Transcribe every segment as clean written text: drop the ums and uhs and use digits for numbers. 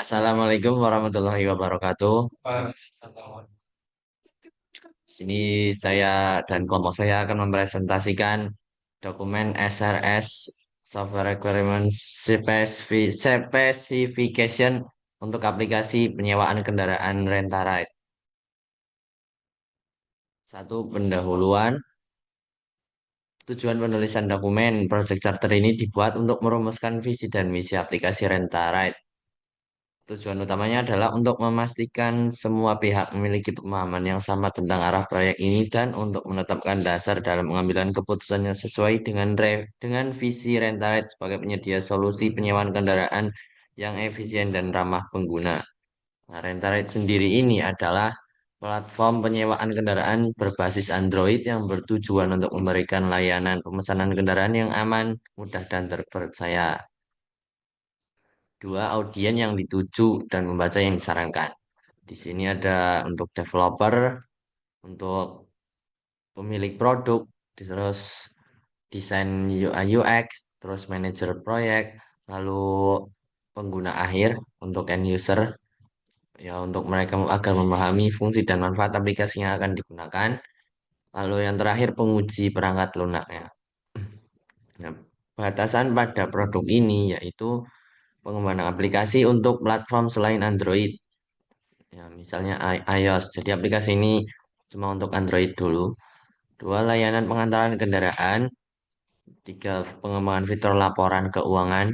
Assalamualaikum warahmatullahi wabarakatuh. Sini saya dan kelompok saya akan mempresentasikan dokumen SRS Software Requirement Specification untuk aplikasi penyewaan kendaraan Rentaride. Satu pendahuluan. Tujuan penulisan dokumen Project Charter ini dibuat untuk merumuskan visi dan misi aplikasi Rentaride. Tujuan utamanya adalah untuk memastikan semua pihak memiliki pemahaman yang sama tentang arah proyek ini dan untuk menetapkan dasar dalam pengambilan keputusan yang sesuai dengan visi Rentarite sebagai penyedia solusi penyewaan kendaraan yang efisien dan ramah pengguna. Nah, Rentarite sendiri ini adalah platform penyewaan kendaraan berbasis Android yang bertujuan untuk memberikan layanan pemesanan kendaraan yang aman, mudah, dan terpercaya. Dua, audien yang dituju dan membaca yang disarankan. Di sini ada untuk developer, untuk pemilik produk, terus desain UI UX, terus manajer proyek, lalu pengguna akhir untuk end user, ya untuk mereka agar memahami fungsi dan manfaat aplikasi yang akan digunakan. Lalu yang terakhir penguji perangkat lunaknya. Nah, batasan pada produk ini yaitu pengembangan aplikasi untuk platform selain Android. Ya, misalnya iOS. Jadi aplikasi ini cuma untuk Android dulu. Dua, layanan pengantaran kendaraan. Tiga, pengembangan fitur laporan keuangan.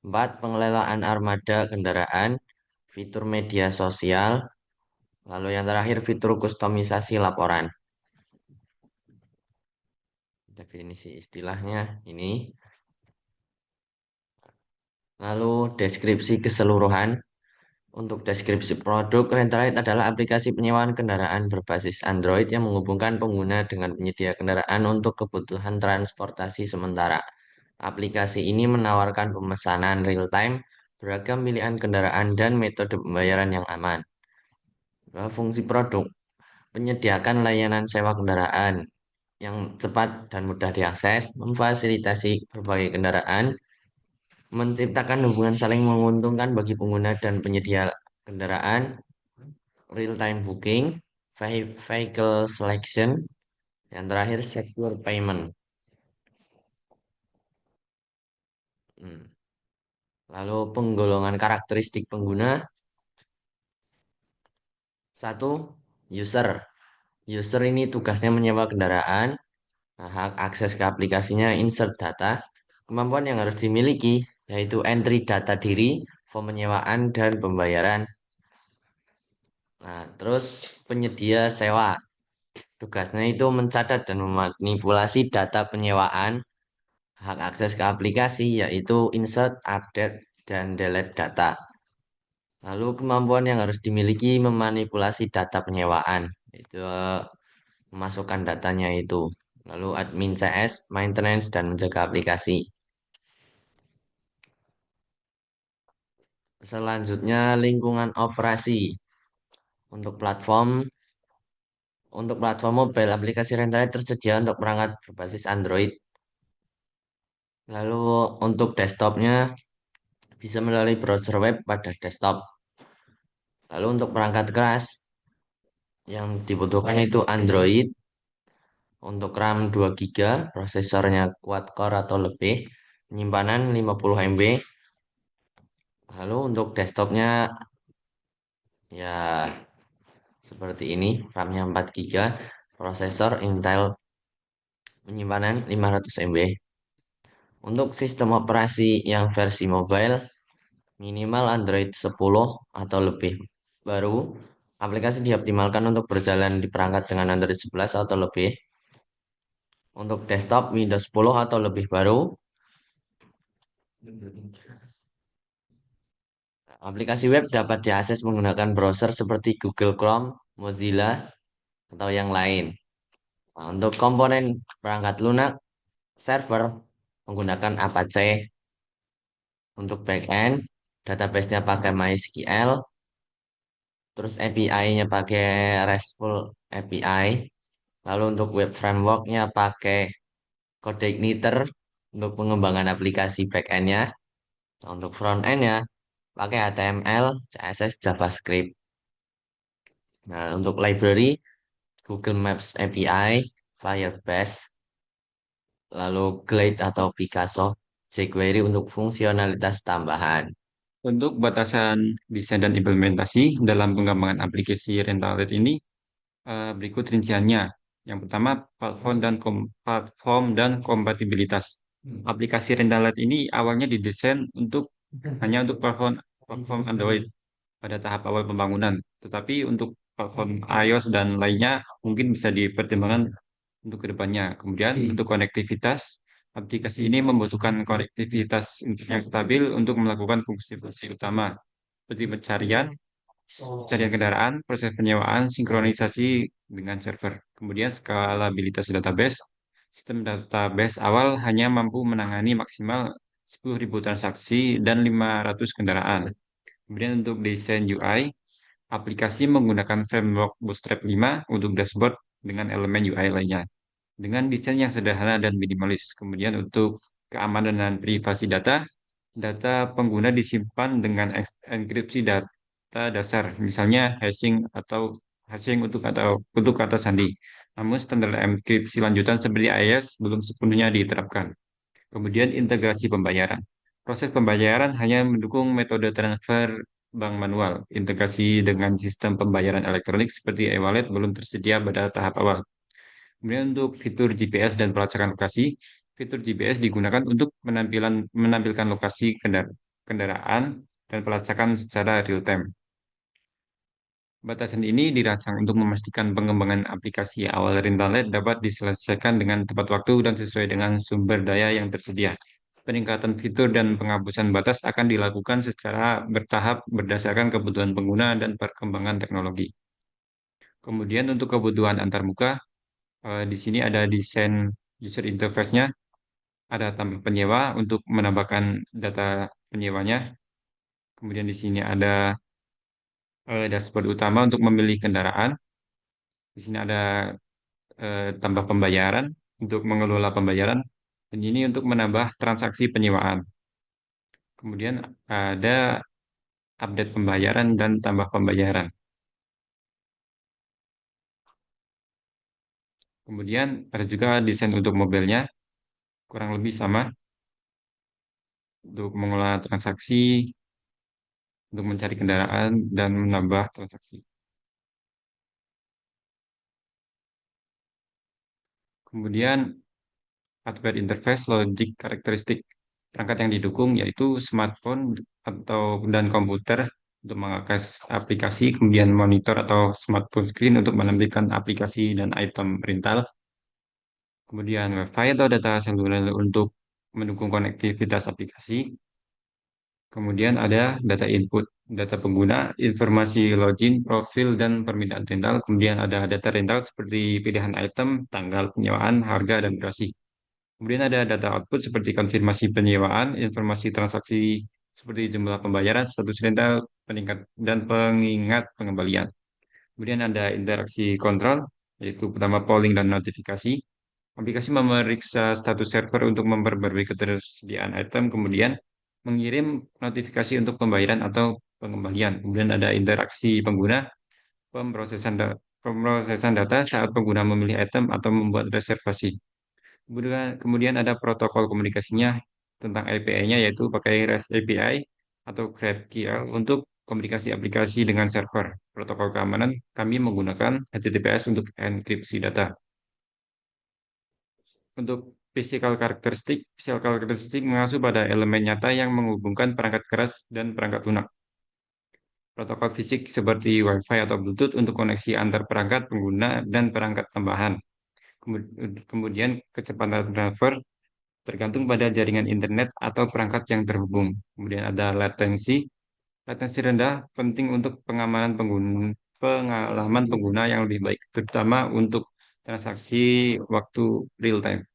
Empat, pengelolaan armada kendaraan. Fitur media sosial. Lalu yang terakhir fitur kustomisasi laporan. Definisi istilahnya ini. Lalu deskripsi keseluruhan. Untuk deskripsi produk, Rentalite adalah aplikasi penyewaan kendaraan berbasis Android yang menghubungkan pengguna dengan penyedia kendaraan untuk kebutuhan transportasi sementara. Aplikasi ini menawarkan pemesanan real-time, beragam pilihan kendaraan, dan metode pembayaran yang aman. Fungsi produk, menyediakan layanan sewa kendaraan yang cepat dan mudah diakses, memfasilitasi berbagai kendaraan, menciptakan hubungan saling menguntungkan bagi pengguna dan penyedia kendaraan, real-time booking, vehicle selection, yang terakhir secure payment. Hmm. Lalu penggolongan karakteristik pengguna. Satu, user. User ini tugasnya menyewa kendaraan, hak akses ke aplikasinya, insert data. Kemampuan yang harus dimiliki yaitu entry data diri, form penyewaan, dan pembayaran. Nah, terus penyedia sewa. Tugasnya itu mencatat dan memanipulasi data penyewaan, hak akses ke aplikasi yaitu insert, update, dan delete data. Lalu kemampuan yang harus dimiliki memanipulasi data penyewaan, itu memasukkan datanya itu. Lalu admin CS, maintenance, dan menjaga aplikasi. Selanjutnya lingkungan operasi. Untuk platform untuk platform mobile, aplikasi Rentalite tersedia untuk perangkat berbasis Android. Lalu untuk desktopnya bisa melalui browser web pada desktop. Lalu untuk perangkat keras yang dibutuhkan itu Android. Untuk RAM 2 GB, prosesornya quad-core atau lebih, penyimpanan 50 MB. Lalu untuk desktopnya ya seperti ini, RAM-nya 4 GB, prosesor Intel, penyimpanan 500 MB. Untuk sistem operasi yang versi mobile, minimal Android 10 atau lebih baru. Aplikasi dioptimalkan untuk berjalan di perangkat dengan Android 11 atau lebih. Untuk desktop Windows 10 atau lebih baru. Aplikasi web dapat diakses menggunakan browser seperti Google Chrome, Mozilla, atau yang lain. Nah, untuk komponen perangkat lunak, server menggunakan Apache. Untuk backend, database-nya pakai MySQL, terus API-nya pakai RESTful API. Lalu untuk web framework-nya pakai CodeIgniter untuk pengembangan aplikasi backend-nya. Nah, untuk front-end-nya pakai HTML, CSS, JavaScript. Nah, untuk library, Google Maps API, Firebase, lalu Glide atau Picasso, jQuery untuk fungsionalitas tambahan. Untuk batasan desain dan implementasi dalam pengembangan aplikasi Rentalnet ini berikut rinciannya. Yang pertama, platform dan kompatibilitas. Aplikasi Rentalnet ini awalnya didesain hanya untuk platform Android pada tahap awal pembangunan. Tetapi untuk platform iOS dan lainnya mungkin bisa dipertimbangkan untuk kedepannya. Kemudian untuk konektivitas, aplikasi ini membutuhkan konektivitas yang stabil untuk melakukan fungsi-fungsi utama seperti pencarian kendaraan, proses penyewaan, sinkronisasi dengan server. Kemudian skalabilitas database. Sistem database awal hanya mampu menangani maksimal 10.000 transaksi dan 500 kendaraan. Kemudian untuk desain UI, aplikasi menggunakan framework Bootstrap 5 untuk dashboard dengan elemen UI lainnya. Dengan desain yang sederhana dan minimalis. Kemudian untuk keamanan dan privasi data, data pengguna disimpan dengan enkripsi data dasar, misalnya hashing untuk kata sandi. Namun standar enkripsi lanjutan seperti AES belum sepenuhnya diterapkan. Kemudian integrasi pembayaran. Proses pembayaran hanya mendukung metode transfer bank manual. Integrasi dengan sistem pembayaran elektronik seperti e-wallet belum tersedia pada tahap awal. Kemudian untuk fitur GPS dan pelacakan lokasi, fitur GPS digunakan untuk menampilkan lokasi kendaraan dan pelacakan secara real time. Batasan ini dirancang untuk memastikan pengembangan aplikasi awal Rintalet dapat diselesaikan dengan tepat waktu dan sesuai dengan sumber daya yang tersedia. Peningkatan fitur dan penghapusan batas akan dilakukan secara bertahap berdasarkan kebutuhan pengguna dan perkembangan teknologi. Kemudian untuk kebutuhan antarmuka, di sini ada desain user interface-nya, ada tambah penyewa untuk menambahkan data penyewanya. Kemudian di sini ada dashboard utama untuk memilih kendaraan. Di sini ada tambah pembayaran untuk mengelola pembayaran. Dan ini untuk menambah transaksi penyewaan. Kemudian ada update pembayaran dan tambah pembayaran. Kemudian ada juga desain untuk mobilnya, kurang lebih sama untuk mengelola transaksi, untuk mencari kendaraan, dan menambah transaksi. Kemudian hardware interface logik karakteristik perangkat yang didukung yaitu smartphone dan komputer untuk mengakses aplikasi, kemudian monitor atau smartphone screen untuk menampilkan aplikasi dan item rental, kemudian WiFi atau data seluler untuk mendukung konektivitas aplikasi, kemudian ada data input, data pengguna, informasi login, profil, dan permintaan rental, kemudian ada data rental seperti pilihan item, tanggal penyewaan, harga, dan durasi. Kemudian ada data output seperti konfirmasi penyewaan, informasi transaksi seperti jumlah pembayaran, status rental, dan pengingat pengembalian. Kemudian ada interaksi kontrol, yaitu pertama polling dan notifikasi. Aplikasi memeriksa status server untuk memperbarui ketersediaan item, kemudian mengirim notifikasi untuk pembayaran atau pengembalian. Kemudian ada interaksi pengguna, pemrosesan data saat pengguna memilih item atau membuat reservasi. Kemudian ada protokol komunikasinya tentang API-nya yaitu pakai REST API atau GraphQL untuk komunikasi aplikasi dengan server. Protokol keamanan kami menggunakan HTTPS untuk enkripsi data. Untuk physical karakteristik mengacu pada elemen nyata yang menghubungkan perangkat keras dan perangkat lunak. Protokol fisik seperti Wi-Fi atau Bluetooth untuk koneksi antar perangkat pengguna dan perangkat tambahan. Kemudian kecepatan transfer tergantung pada jaringan internet atau perangkat yang terhubung. Kemudian ada latensi. Latensi rendah penting untuk pengalaman pengguna yang lebih baik, terutama untuk transaksi waktu real time.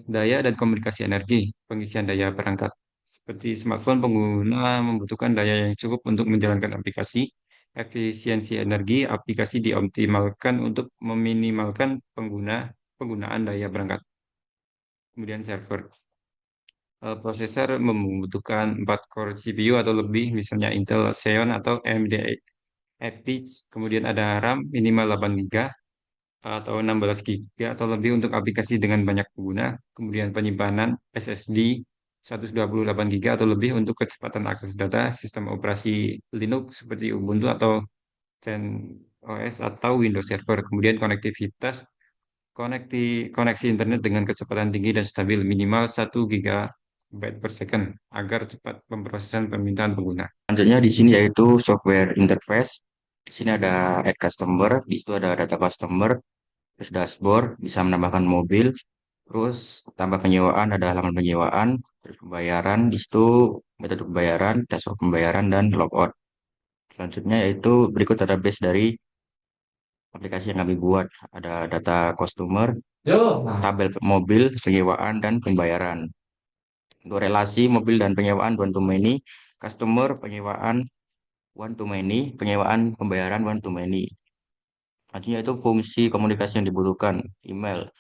Daya dan komunikasi energi, pengisian daya perangkat. Seperti smartphone, pengguna membutuhkan daya yang cukup untuk menjalankan aplikasi. Efisiensi energi aplikasi dioptimalkan untuk meminimalkan penggunaan daya perangkat. Kemudian server. Prosesor membutuhkan 4 core CPU atau lebih, misalnya Intel Xeon atau AMD EPYC. Kemudian ada RAM minimal 8 GB atau 16 GB atau lebih untuk aplikasi dengan banyak pengguna. Kemudian penyimpanan SSD 128 GB atau lebih untuk kecepatan akses data, sistem operasi Linux seperti Ubuntu atau CentOS atau Windows Server. Kemudian koneksi internet dengan kecepatan tinggi dan stabil minimal 1 GB per second agar cepat pemrosesan permintaan pengguna. Selanjutnya di sini yaitu software interface. Di sini ada add customer, di situ ada data customer, terus dashboard, bisa menambahkan mobil, terus tambah penyewaan, ada halaman penyewaan, terus pembayaran, di situ metode pembayaran, dashboard pembayaran, dan logout. Selanjutnya yaitu berikut database dari aplikasi yang kami buat. Ada data customer, tabel mobil, penyewaan, dan pembayaran. Untuk relasi mobil dan penyewaan one to many, customer penyewaan one to many, penyewaan pembayaran one to many. Artinya itu fungsi komunikasi yang dibutuhkan, email.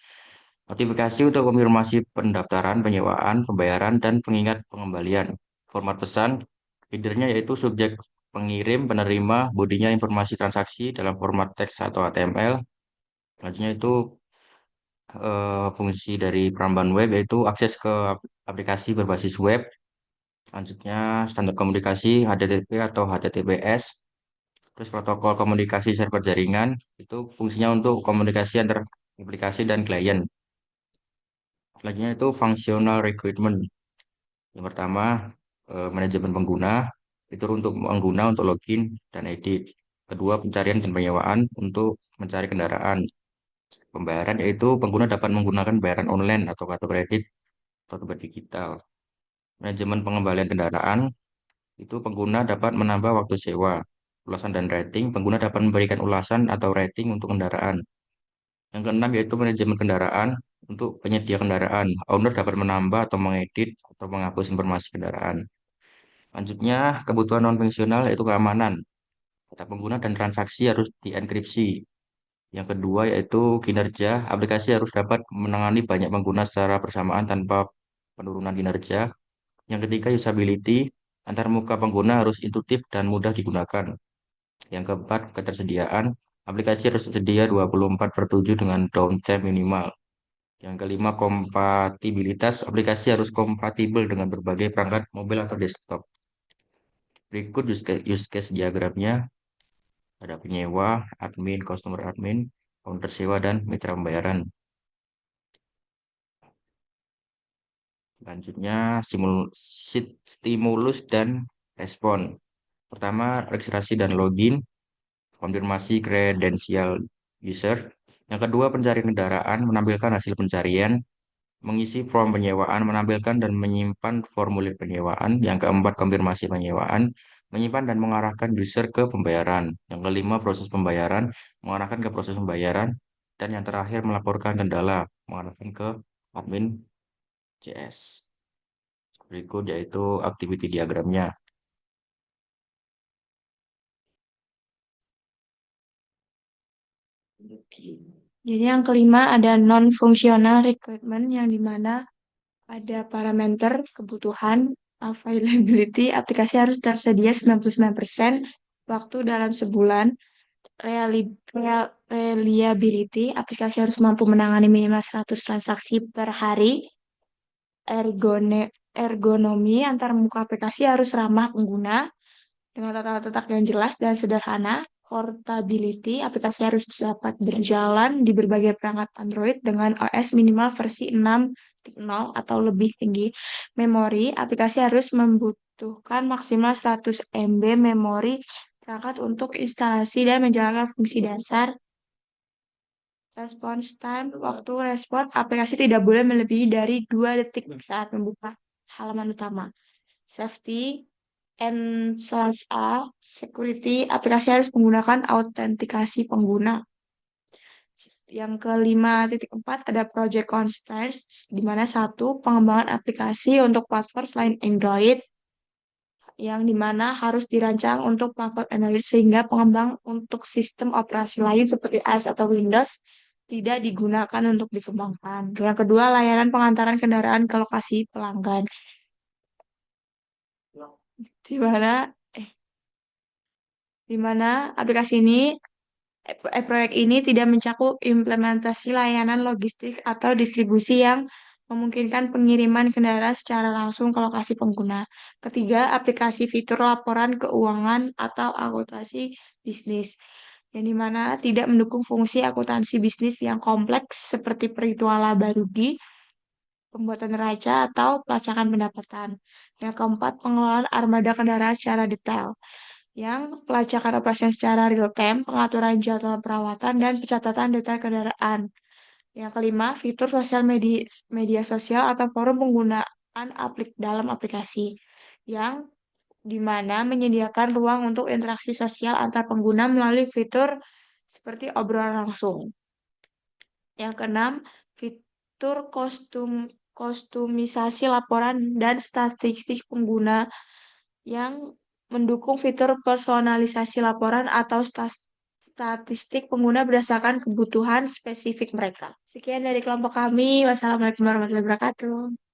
Notifikasi untuk konfirmasi pendaftaran, penyewaan, pembayaran, dan pengingat pengembalian. Format pesan, headernya yaitu subjek pengirim, penerima, bodinya informasi transaksi dalam format teks atau HTML. Selanjutnya itu fungsi dari perambahan web yaitu akses ke aplikasi berbasis web. Selanjutnya standar komunikasi HTTP atau HTTPS. Terus protokol komunikasi server jaringan itu fungsinya untuk komunikasi antar aplikasi dan klien. Selanjutnya itu functional recruitment. Yang pertama manajemen pengguna itu untuk pengguna untuk login dan edit. Kedua pencarian dan penyewaan untuk mencari kendaraan. Pembayaran yaitu pengguna dapat menggunakan bayaran online atau kartu kredit atau dompet digital. Manajemen pengembalian kendaraan itu pengguna dapat menambah waktu sewa. Ulasan dan rating, pengguna dapat memberikan ulasan atau rating untuk kendaraan. Yang keenam yaitu manajemen kendaraan untuk penyedia kendaraan. Owner dapat menambah atau mengedit atau menghapus informasi kendaraan. Selanjutnya, kebutuhan non-fungsional yaitu keamanan. Data pengguna dan transaksi harus dienkripsi. Yang kedua yaitu kinerja. Aplikasi harus dapat menangani banyak pengguna secara bersamaan tanpa penurunan kinerja. Yang ketiga, usability. Antar muka pengguna harus intuitif dan mudah digunakan. Yang keempat, ketersediaan. Aplikasi harus tersedia 24/7 dengan downtime minimal. Yang kelima, kompatibilitas. Aplikasi harus kompatibel dengan berbagai perangkat mobil atau desktop. Berikut use case diagramnya. Ada penyewa, admin, customer admin, counter sewa, dan mitra pembayaran. Selanjutnya, stimulus dan respon. Pertama, registrasi dan login, konfirmasi kredensial user. Yang kedua, pencarian kendaraan, menampilkan hasil pencarian, mengisi form penyewaan, menampilkan dan menyimpan formulir penyewaan. Yang keempat, konfirmasi penyewaan, menyimpan dan mengarahkan user ke pembayaran. Yang kelima, proses pembayaran, mengarahkan ke proses pembayaran. Dan yang terakhir, melaporkan kendala, mengarahkan ke admin CS. Berikut yaitu activity diagramnya. Jadi yang kelima ada non-functional recruitment yang dimana ada parameter kebutuhan availability aplikasi harus tersedia 99% waktu dalam sebulan. Reliability aplikasi harus mampu menangani minimal 100 transaksi per hari. Ergonomi antar muka aplikasi harus ramah pengguna dengan tata letak yang jelas dan sederhana. Portability, aplikasi harus dapat berjalan di berbagai perangkat Android dengan OS minimal versi 6.0 atau lebih tinggi. Memori, aplikasi harus membutuhkan maksimal 100 MB memori perangkat untuk instalasi dan menjalankan fungsi dasar. Response time, waktu respon aplikasi tidak boleh melebihi dari 2 detik saat membuka halaman utama. Safety and slash A, security, aplikasi harus menggunakan autentikasi pengguna. Yang kelima titik empat ada project constraints, di mana satu pengembangan aplikasi untuk platform selain Android, yang dimana harus dirancang untuk platform Android sehingga pengembang untuk sistem operasi lain seperti iOS atau Windows tidak digunakan untuk dikembangkan. Yang kedua, layanan pengantaran kendaraan ke lokasi pelanggan. Di mana di mana aplikasi ini proyek ini tidak mencakup implementasi layanan logistik atau distribusi yang memungkinkan pengiriman kendaraan secara langsung ke lokasi pengguna. Ketiga, aplikasi fitur laporan keuangan atau akuntansi bisnis, yang dimana tidak mendukung fungsi akuntansi bisnis yang kompleks seperti perhitungan laba rugi, pembuatan neraca, atau pelacakan pendapatan. Yang keempat, pengelolaan armada kendaraan secara detail yang pelacakan operasi secara real time, pengaturan jadwal perawatan, dan pencatatan detail kendaraan. Yang kelima, fitur sosial media, media sosial atau forum penggunaan dalam aplikasi, yang di mana menyediakan ruang untuk interaksi sosial antar pengguna melalui fitur seperti obrolan langsung. Yang keenam, fitur kostumisasi laporan dan statistik pengguna yang mendukung fitur personalisasi laporan atau statistik pengguna berdasarkan kebutuhan spesifik mereka. Sekian dari kelompok kami. Wassalamualaikum warahmatullahi wabarakatuh.